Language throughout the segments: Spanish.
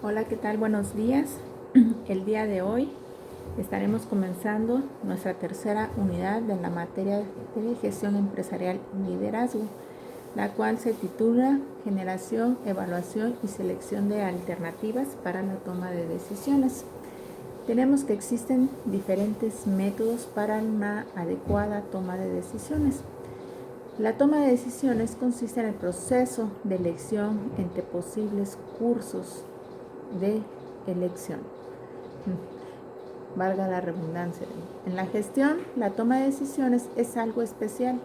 Hola, ¿qué tal? Buenos días. El día de hoy estaremos comenzando nuestra tercera unidad de la materia de gestión empresarial y liderazgo, la cual se titula Generación, Evaluación y Selección de Alternativas para la Toma de Decisiones. Tenemos que existen diferentes métodos para una adecuada toma de decisiones. La toma de decisiones consiste en el proceso de elección entre posibles cursos de elección. Valga la redundancia. En la gestión, la toma de decisiones es algo especial,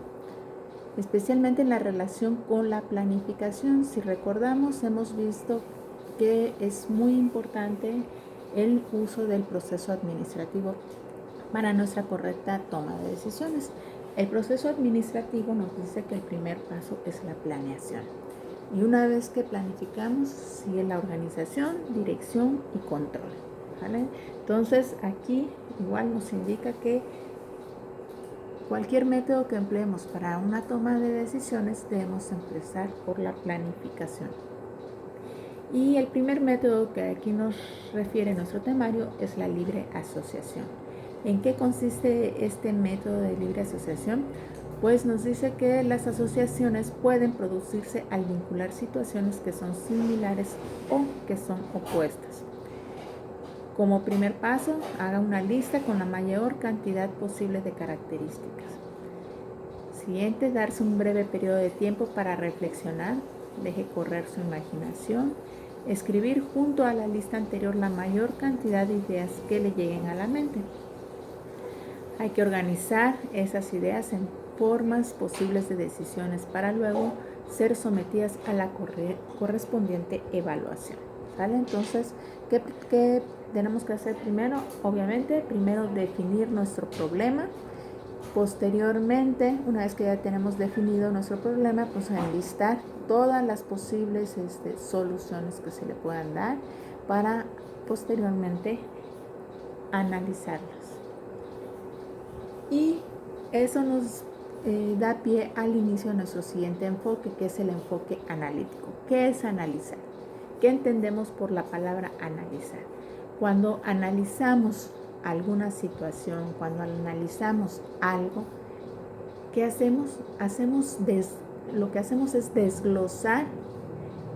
especialmente en la relación con la planificación. Si recordamos, hemos visto que es muy importante el uso del proceso administrativo para nuestra correcta toma de decisiones. El proceso administrativo nos dice que el primer paso es la planeación. Y una vez que planificamos, sigue la organización, dirección y control. ¿Vale? Entonces, aquí igual nos indica que cualquier método que empleemos para una toma de decisiones debemos empezar por la planificación. Y el primer método que aquí nos refiere nuestro temario es la libre asociación. ¿En qué consiste este método de libre asociación? Pues nos dice que las asociaciones pueden producirse al vincular situaciones que son similares o que son opuestas. Como primer paso, haga una lista con la mayor cantidad posible de características. Siguiente, darse un breve periodo de tiempo para reflexionar, deje correr su imaginación, escribir junto a la lista anterior la mayor cantidad de ideas que le lleguen a la mente. Hay que organizar esas ideas en formas posibles de decisiones para luego ser sometidas a la correspondiente evaluación. ¿Sale? Entonces, ¿qué tenemos que hacer primero? Obviamente, primero definir nuestro problema. Posteriormente, una vez que ya tenemos definido nuestro problema, pues enlistar todas las posibles soluciones que se le puedan dar para posteriormente analizarlas. Y eso nos da pie al inicio de nuestro siguiente enfoque, que es el enfoque analítico. ¿Qué es analizar? ¿Qué entendemos por la palabra analizar? Cuando analizamos alguna situación, cuando analizamos algo, ¿qué hacemos? Lo que hacemos es desglosar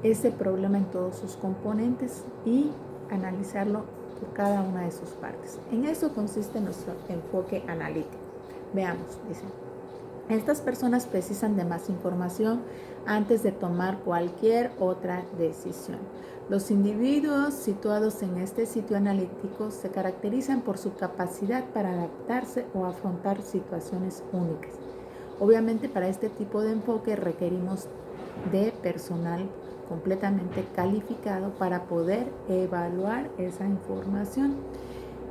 ese problema en todos sus componentes y analizarlo por cada una de sus partes. En eso consiste nuestro enfoque analítico. Veamos, dice. Estas personas precisan de más información antes de tomar cualquier otra decisión. Los individuos situados en este sitio analítico se caracterizan por su capacidad para adaptarse o afrontar situaciones únicas. Obviamente, para este tipo de enfoque requerimos de personal completamente calificado para poder evaluar esa información.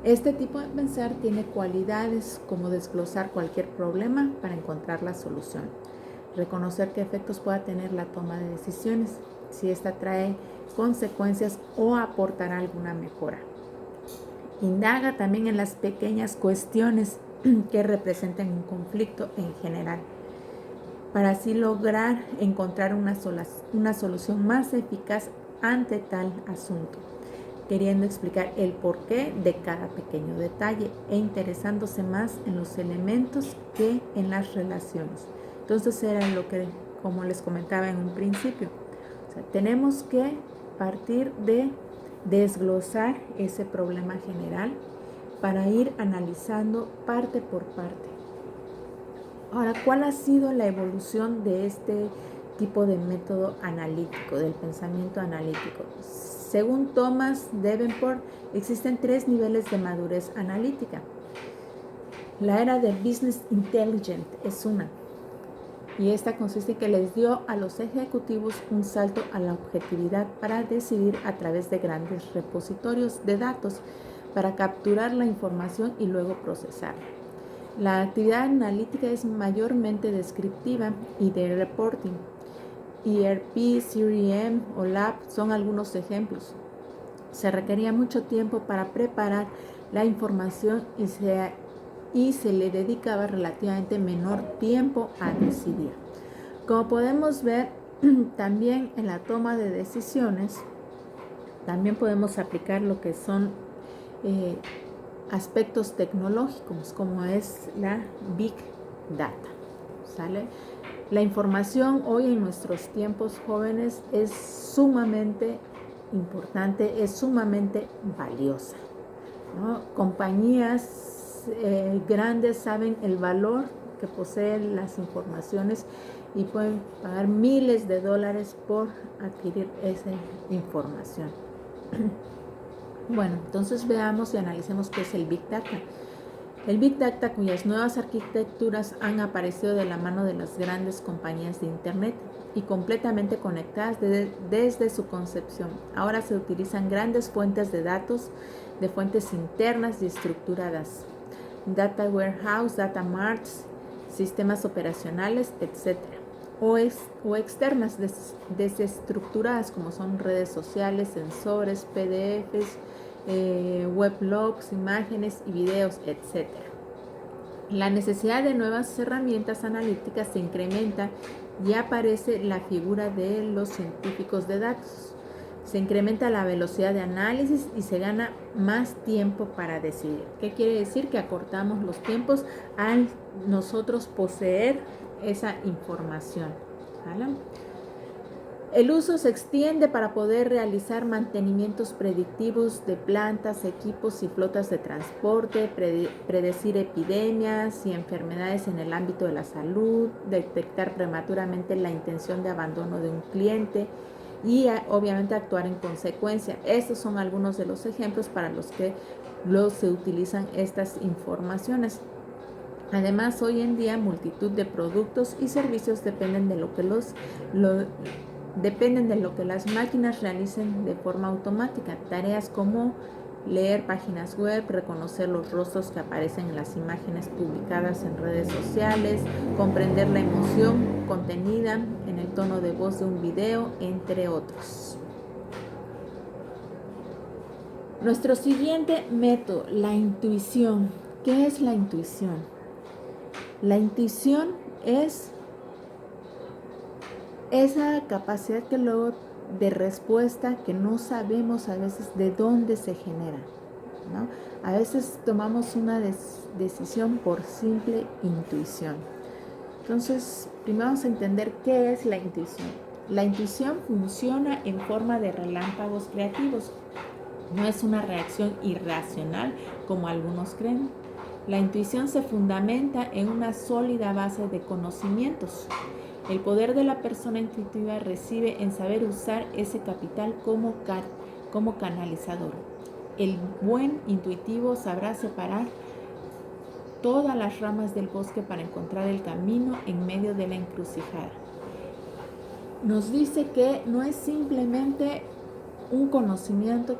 Este tipo de pensar tiene cualidades como desglosar cualquier problema para encontrar la solución, reconocer qué efectos pueda tener la toma de decisiones, si ésta trae consecuencias o aportará alguna mejora. Indaga también en las pequeñas cuestiones que representen un conflicto en general, para así lograr encontrar una solución más eficaz ante tal asunto, queriendo explicar el porqué de cada pequeño detalle e interesándose más en los elementos que en las relaciones. Entonces era lo que, como les comentaba en un principio, o sea, tenemos que partir de desglosar ese problema general para ir analizando parte por parte. Ahora, ¿cuál ha sido la evolución de este tipo de método analítico, del pensamiento analítico? Según Thomas Davenport, existen 3 niveles de madurez analítica. La era del Business Intelligence es una, y esta consiste en que les dio a los ejecutivos un salto a la objetividad para decidir a través de grandes repositorios de datos para capturar la información y luego procesarla. La actividad analítica es mayormente descriptiva y de reporting. ERP, CRM o Lab son algunos ejemplos. Se requería mucho tiempo para preparar la información y se le dedicaba relativamente menor tiempo a decidir. Como podemos ver, también en la toma de decisiones También podemos aplicar lo que son aspectos tecnológicos, como es la Big Data, ¿sale? La información hoy en nuestros tiempos jóvenes es sumamente importante, es sumamente valiosa, ¿no? Compañías grandes saben el valor que poseen las informaciones y pueden pagar miles de dólares por adquirir esa información. Bueno, entonces veamos y analicemos qué es el Big Data. El Big Data, cuyas nuevas arquitecturas han aparecido de la mano de las grandes compañías de Internet y completamente conectadas desde su concepción. Ahora se utilizan grandes fuentes de datos, de fuentes internas y estructuradas, data warehouse, data marts, sistemas operacionales, etc. O externas, desestructuradas, como son redes sociales, sensores, PDFs, weblogs, imágenes y videos, etc. La necesidad de nuevas herramientas analíticas se incrementa y aparece la figura de los científicos de datos. Se incrementa la velocidad de análisis y se gana más tiempo para decidir. ¿Qué quiere decir? Que acortamos los tiempos al nosotros poseer esa información, ¿vale? El uso se extiende para poder realizar mantenimientos predictivos de plantas, equipos y flotas de transporte, predecir epidemias y enfermedades en el ámbito de la salud, detectar prematuramente la intención de abandono de un cliente y obviamente actuar en consecuencia. Estos son algunos de los ejemplos para los que se utilizan estas informaciones. Además, hoy en día multitud de productos y servicios dependen de lo que las máquinas realicen de forma automática. Tareas como leer páginas web, reconocer los rostros que aparecen en las imágenes publicadas en redes sociales, comprender la emoción contenida en el tono de voz de un video, entre otros. Nuestro siguiente método, la intuición. ¿Qué es la intuición? La intuición es esa capacidad que luego de respuesta que no sabemos a veces de dónde se genera, ¿no? A veces tomamos una decisión por simple intuición. Entonces, primero vamos a entender qué es la intuición. La intuición funciona en forma de relámpagos creativos. No es una reacción irracional como algunos creen. La intuición se fundamenta en una sólida base de conocimientos. El poder de la persona intuitiva reside en saber usar ese capital como canalizador. El buen intuitivo sabrá separar todas las ramas del bosque para encontrar el camino en medio de la encrucijada. Nos dice que no es simplemente un conocimiento,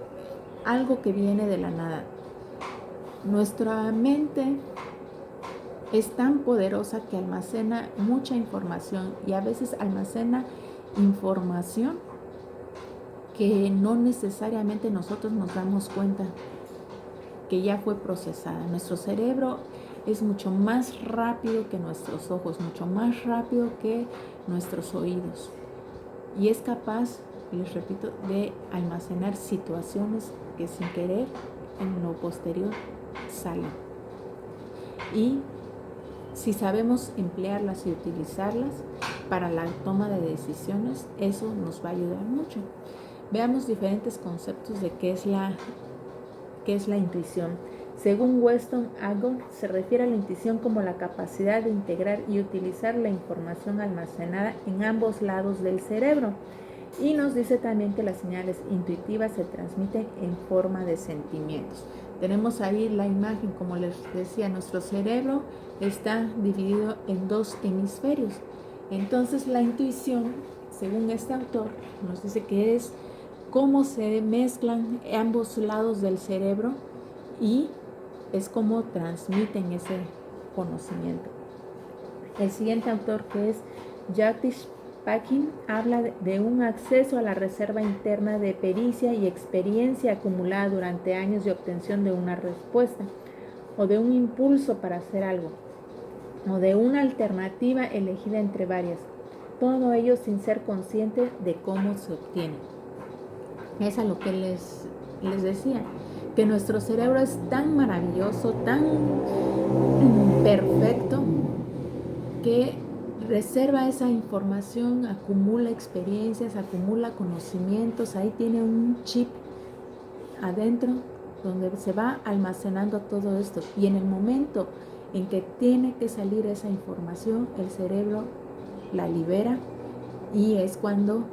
algo que viene de la nada. Nuestra mente es tan poderosa que almacena mucha información y a veces almacena información que no necesariamente nosotros nos damos cuenta que ya fue procesada. Nuestro cerebro es mucho más rápido que nuestros ojos, mucho más rápido que nuestros oídos y es capaz, les repito, de almacenar situaciones que sin querer en lo posterior salen. Y si sabemos emplearlas y utilizarlas para la toma de decisiones, eso nos va a ayudar mucho. Veamos diferentes conceptos de qué es la intuición. Según Weston Agor, se refiere a la intuición como la capacidad de integrar y utilizar la información almacenada en ambos lados del cerebro. Y nos dice también que las señales intuitivas se transmiten en forma de sentimientos. Tenemos ahí la imagen, como les decía, nuestro cerebro está dividido en dos hemisferios. Entonces la intuición, según este autor, nos dice que es cómo se mezclan ambos lados del cerebro y es como transmiten ese conocimiento. El siguiente autor, que es Jagdish Pakin, habla de un acceso a la reserva interna de pericia y experiencia acumulada durante años de obtención de una respuesta, o de un impulso para hacer algo, o de una alternativa elegida entre varias. Todo ello sin ser consciente de cómo se obtiene. Es a lo que les decía, que nuestro cerebro es tan maravilloso, tan perfecto, que reserva esa información, acumula experiencias, acumula conocimientos, ahí tiene un chip adentro donde se va almacenando todo esto, y en el momento en que tiene que salir esa información, el cerebro la libera, y es cuando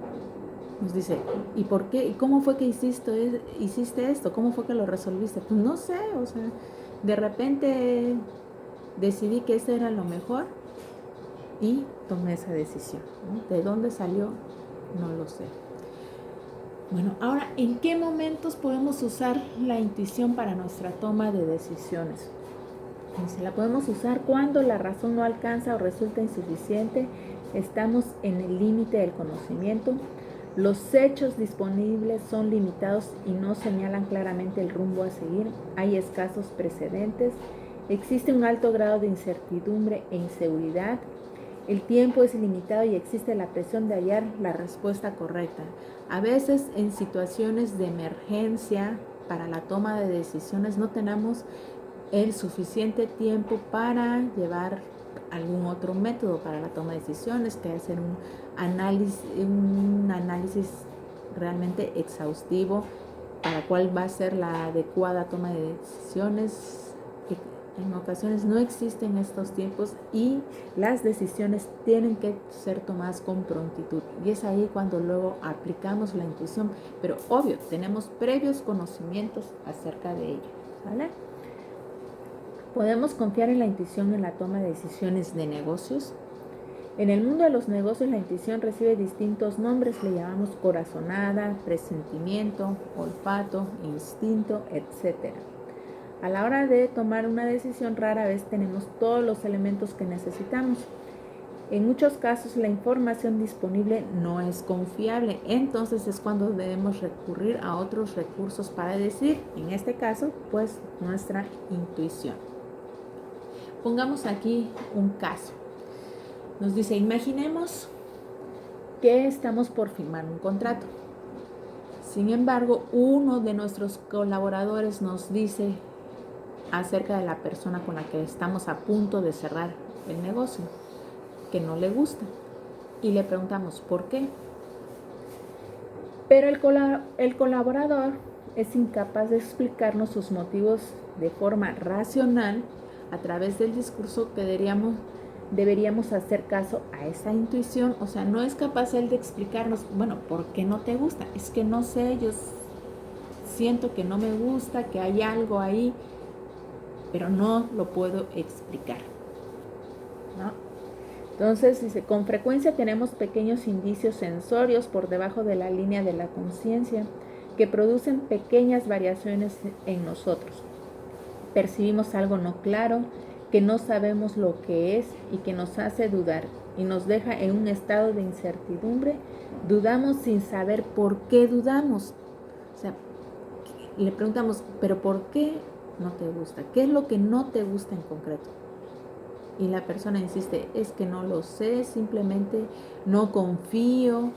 nos dice, ¿y por qué? ¿Y cómo fue que hiciste esto? ¿Cómo fue que lo resolviste? Pues no sé, o sea, de repente decidí que eso era lo mejor y tomé esa decisión, ¿no? ¿De dónde salió? No lo sé. Bueno, ahora, ¿en qué momentos podemos usar la intuición para nuestra toma de decisiones? Se la podemos usar cuando la razón no alcanza o resulta insuficiente, estamos en el límite del conocimiento, los hechos disponibles son limitados y no señalan claramente el rumbo a seguir, hay escasos precedentes, existe un alto grado de incertidumbre e inseguridad, el tiempo es ilimitado y existe la presión de hallar la respuesta correcta. A veces en situaciones de emergencia para la toma de decisiones no tenemos el suficiente tiempo para llevar algún otro método para la toma de decisiones, que hacer un análisis realmente exhaustivo para cuál va a ser la adecuada toma de decisiones. En ocasiones no existen estos tiempos y las decisiones tienen que ser tomadas con prontitud, y es ahí cuando luego aplicamos la intuición, pero obvio, tenemos previos conocimientos acerca de ello, ¿vale? ¿Podemos confiar en la intuición en la toma de decisiones de negocios? En el mundo de los negocios la intuición recibe distintos nombres, le llamamos corazonada, presentimiento, olfato, instinto, etc. A la hora de tomar una decisión rara vez tenemos todos los elementos que necesitamos. En muchos casos la información disponible no es confiable, entonces es cuando debemos recurrir a otros recursos para decidir, en este caso pues nuestra intuición. Pongamos aquí un caso. Nos dice, imaginemos que estamos por firmar un contrato. Sin embargo, uno de nuestros colaboradores nos dice acerca de la persona con la que estamos a punto de cerrar el negocio, que no le gusta. Y le preguntamos, ¿por qué? Pero el colaborador es incapaz de explicarnos sus motivos de forma racional a través del discurso que deberíamos hacer caso a esa intuición. O sea, no es capaz él de explicarnos, bueno, ¿por qué no te gusta? Es que no sé, yo siento que no me gusta, que hay algo ahí, pero no lo puedo explicar, ¿no? Entonces dice, con frecuencia tenemos pequeños indicios sensorios por debajo de la línea de la conciencia que producen pequeñas variaciones en nosotros. Percibimos algo no claro, que no sabemos lo que es y que nos hace dudar y nos deja en un estado de incertidumbre. Dudamos sin saber por qué dudamos. O sea, le preguntamos, ¿pero por qué no te gusta? ¿Qué es lo que no te gusta en concreto? Y la persona insiste, es que no lo sé, simplemente no confío,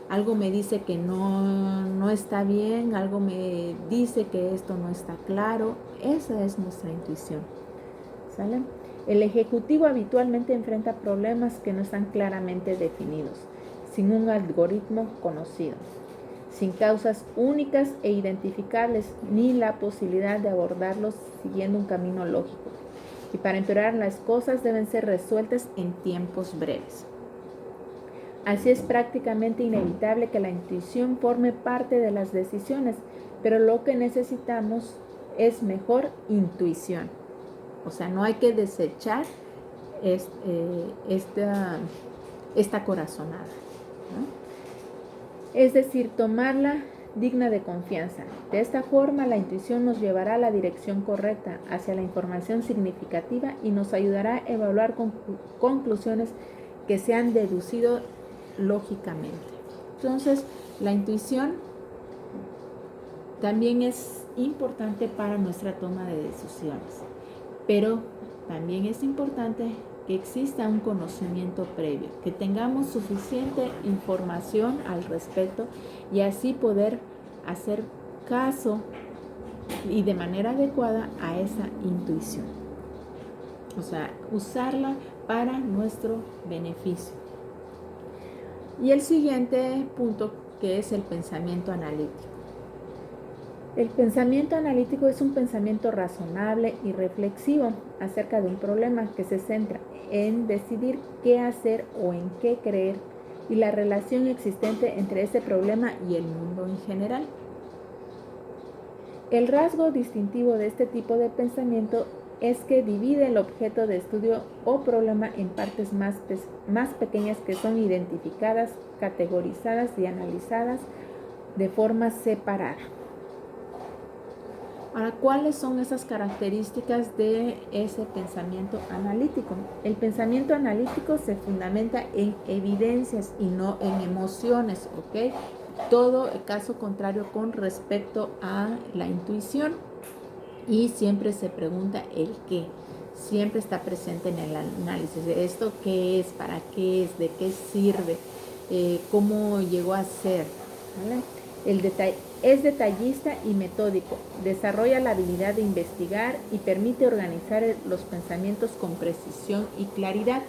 algo me dice que no está bien, algo me dice que esto no está claro. Esa es nuestra intuición, ¿sale? El ejecutivo habitualmente enfrenta problemas que no están claramente definidos, sin un algoritmo conocido, sin causas únicas e identificables, ni la posibilidad de abordarlos siguiendo un camino lógico. Y para empeorar, las cosas deben ser resueltas en tiempos breves. Así es prácticamente inevitable que la intuición forme parte de las decisiones, pero lo que necesitamos es mejor intuición. O sea, no hay que desechar esta corazonada, ¿no? Es decir, tomarla digna de confianza. De esta forma, la intuición nos llevará a la dirección correcta, hacia la información significativa, y nos ayudará a evaluar conclusiones que se han deducido lógicamente. Entonces, la intuición también es importante para nuestra toma de decisiones, pero también es importante que exista un conocimiento previo, que tengamos suficiente información al respecto y así poder hacer caso y de manera adecuada a esa intuición. O sea, usarla para nuestro beneficio. Y el siguiente punto, que es el pensamiento analítico. El pensamiento analítico es un pensamiento razonable y reflexivo acerca de un problema que se centra en decidir qué hacer o en qué creer y la relación existente entre ese problema y el mundo en general. El rasgo distintivo de este tipo de pensamiento es que divide el objeto de estudio o problema en partes más pequeñas que son identificadas, categorizadas y analizadas de forma separada. Ahora, ¿cuáles son esas características de ese pensamiento analítico? El pensamiento analítico se fundamenta en evidencias y no en emociones, ¿ok? Todo caso contrario con respecto a la intuición, y siempre se pregunta el qué. Siempre está presente en el análisis de esto, qué es, para qué es, de qué sirve, cómo llegó a ser, ¿vale? Es detallista y metódico, desarrolla la habilidad de investigar y permite organizar los pensamientos con precisión y claridad.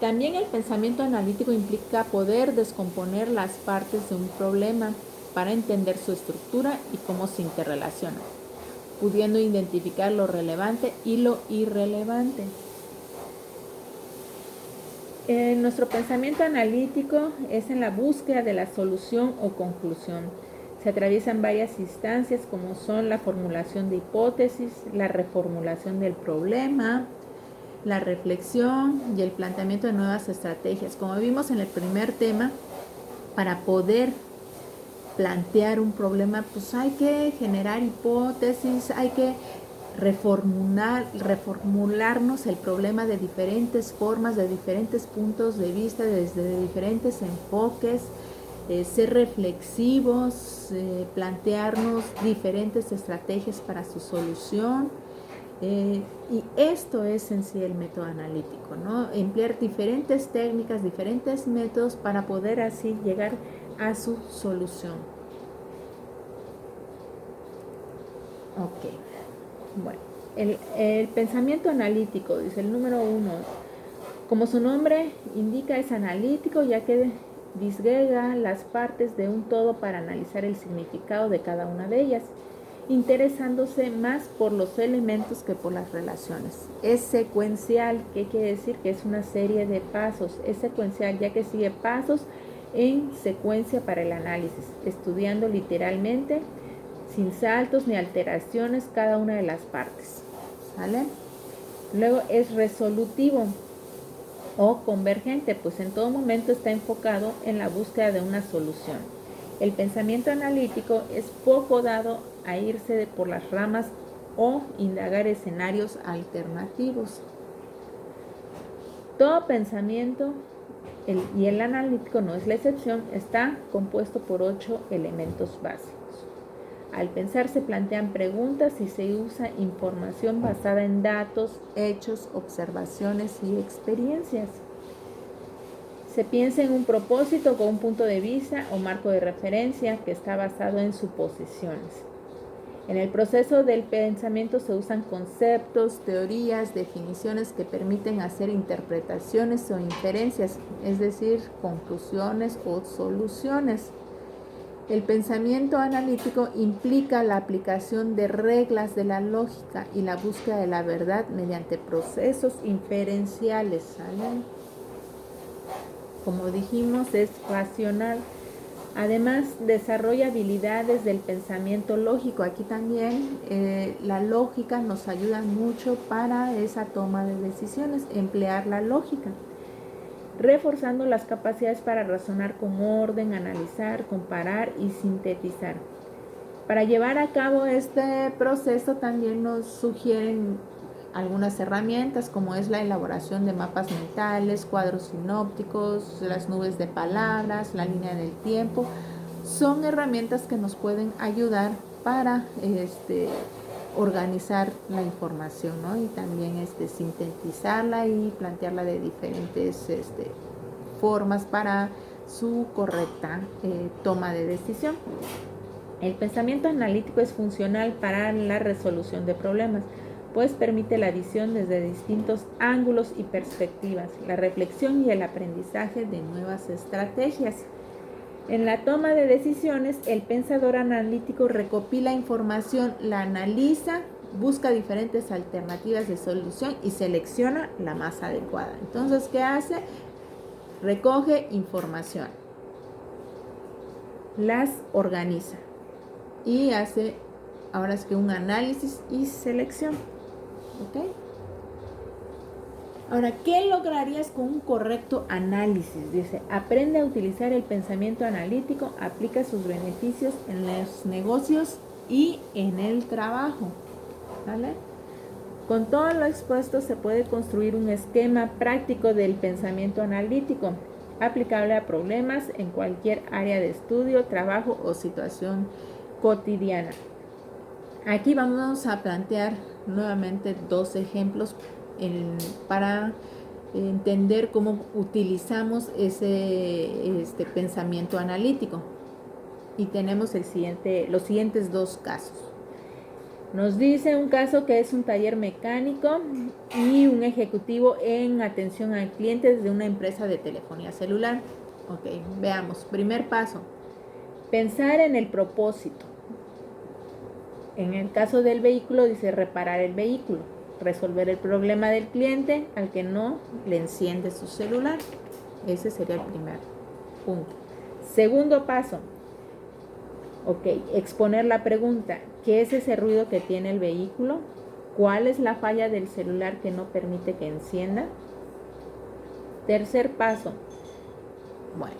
También el pensamiento analítico implica poder descomponer las partes de un problema para entender su estructura y cómo se interrelaciona, pudiendo identificar lo relevante y lo irrelevante. Nuestro pensamiento analítico es en la búsqueda de la solución o conclusión. Se atraviesan varias instancias como son la formulación de hipótesis, la reformulación del problema, la reflexión y el planteamiento de nuevas estrategias. Como vimos en el primer tema, para poder plantear un problema, pues hay que generar hipótesis, hay que reformularnos el problema de diferentes formas, de diferentes puntos de vista, desde diferentes enfoques, ser reflexivos, plantearnos diferentes estrategias para su solución. Y esto es en sí el método analítico, ¿no? Emplear diferentes técnicas, diferentes métodos para poder así llegar a su solución. Ok. Bueno, el pensamiento analítico, dice el número 1, como su nombre indica, es analítico, ya que disgrega las partes de un todo para analizar el significado de cada una de ellas, interesándose más por los elementos que por las relaciones. Es secuencial, ¿qué quiere decir? Que es una serie de pasos. Es secuencial, ya que sigue pasos en secuencia para el análisis, estudiando literalmente, sin saltos ni alteraciones, cada una de las partes, ¿vale? Luego es resolutivo o convergente, pues en todo momento está enfocado en la búsqueda de una solución. El pensamiento analítico es poco dado a irse por las ramas o indagar escenarios alternativos. Todo pensamiento, y el analítico no es la excepción, está compuesto por 8 elementos básicos. Al pensar se plantean preguntas y se usa información basada en datos, hechos, observaciones y experiencias. Se piensa en un propósito con un punto de vista o marco de referencia que está basado en suposiciones. En el proceso del pensamiento se usan conceptos, teorías, definiciones que permiten hacer interpretaciones o inferencias, es decir, conclusiones o soluciones. El pensamiento analítico implica la aplicación de reglas de la lógica y la búsqueda de la verdad mediante procesos inferenciales, ¿sale? Como dijimos, es racional. Además, desarrolla habilidades del pensamiento lógico. Aquí también la lógica nos ayuda mucho para esa toma de decisiones, emplear la lógica, reforzando las capacidades para razonar con orden, analizar, comparar y sintetizar. Para llevar a cabo este proceso también nos sugieren algunas herramientas, como es la elaboración de mapas mentales, cuadros sinópticos, las nubes de palabras, la línea del tiempo. Son herramientas que nos pueden ayudar para organizar la información, ¿no? Y también sintetizarla y plantearla de diferentes formas para su correcta toma de decisión. El pensamiento analítico es funcional para la resolución de problemas, pues permite la visión desde distintos ángulos y perspectivas, la reflexión y el aprendizaje de nuevas estrategias. En la toma de decisiones, el pensador analítico recopila información, la analiza, busca diferentes alternativas de solución y selecciona la más adecuada. Entonces, ¿qué hace? Recoge información, las organiza y hace ahora es que un análisis y selección. ¿Ok? Ahora, ¿qué lograrías con un correcto análisis? Dice, aprende a utilizar el pensamiento analítico, aplica sus beneficios en los negocios y en el trabajo. ¿Vale? Con todo lo expuesto se puede construir un esquema práctico del pensamiento analítico, aplicable a problemas en cualquier área de estudio, trabajo o situación cotidiana. Aquí vamos a plantear nuevamente dos ejemplos para entender cómo utilizamos este pensamiento analítico. Y tenemos los siguientes dos casos. Nos dice un caso que es un taller mecánico y un ejecutivo en atención al cliente de una empresa de telefonía celular. Ok, veamos. Primer paso, pensar en el propósito. En el caso del vehículo dice reparar el vehículo, resolver el problema del cliente al que no le enciende su celular. Ese sería el primer punto. Segundo paso, ok, exponer la pregunta, ¿qué es ese ruido que tiene el vehículo? ¿Cuál es la falla del celular que no permite que encienda? Tercer paso, bueno,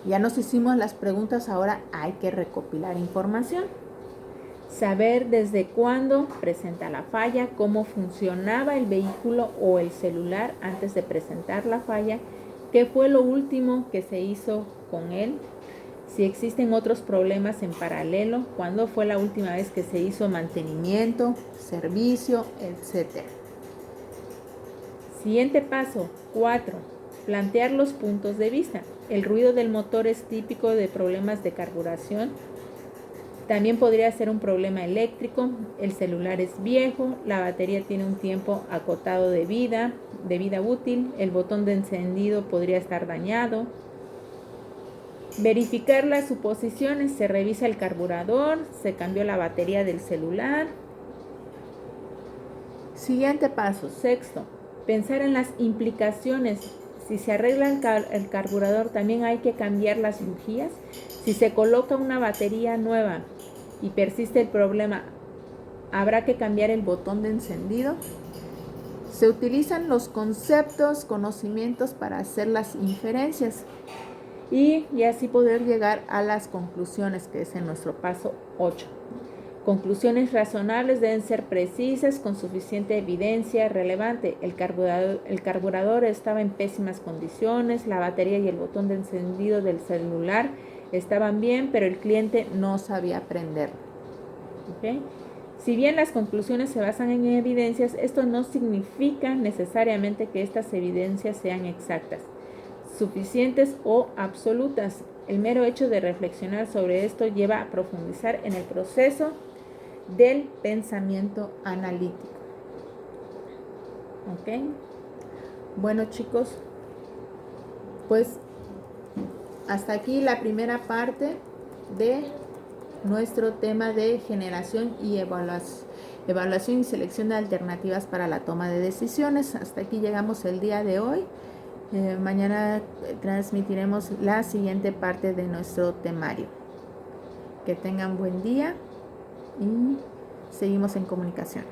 ya nos hicimos las preguntas, ahora hay que recopilar información. Saber desde cuándo presenta la falla, cómo funcionaba el vehículo o el celular antes de presentar la falla, qué fue lo último que se hizo con él, si existen otros problemas en paralelo, cuándo fue la última vez que se hizo mantenimiento, servicio, etc. Siguiente paso, 4. Plantear los puntos de vista. El ruido del motor es típico de problemas de carburación. También podría ser un problema eléctrico, el celular es viejo, la batería tiene un tiempo acotado de vida útil, el botón de encendido podría estar dañado. Verificar las suposiciones, se revisa el carburador, se cambió la batería del celular. Siguiente paso, 6. Pensar en las implicaciones. Si se arregla el carburador, también hay que cambiar las bujías. Si se coloca una batería nueva y persiste el problema, habrá que cambiar el botón de encendido. Se utilizan los conceptos, conocimientos para hacer las inferencias y así poder llegar a las conclusiones, que es en nuestro paso 8. Conclusiones razonables deben ser precisas, con suficiente evidencia relevante. El carburador estaba en pésimas condiciones, la batería y el botón de encendido del celular estaban bien, pero el cliente no sabía prenderlo. ¿Okay? Si bien las conclusiones se basan en evidencias, esto no significa necesariamente que estas evidencias sean exactas, suficientes o absolutas. El mero hecho de reflexionar sobre esto lleva a profundizar en el proceso del pensamiento analítico. ¿Ok? Bueno, chicos, pues hasta aquí la primera parte de nuestro tema de generación y evaluación y selección de alternativas para la toma de decisiones. Hasta aquí llegamos el día de hoy. Mañana transmitiremos la siguiente parte de nuestro temario. Que tengan buen día y seguimos en comunicación.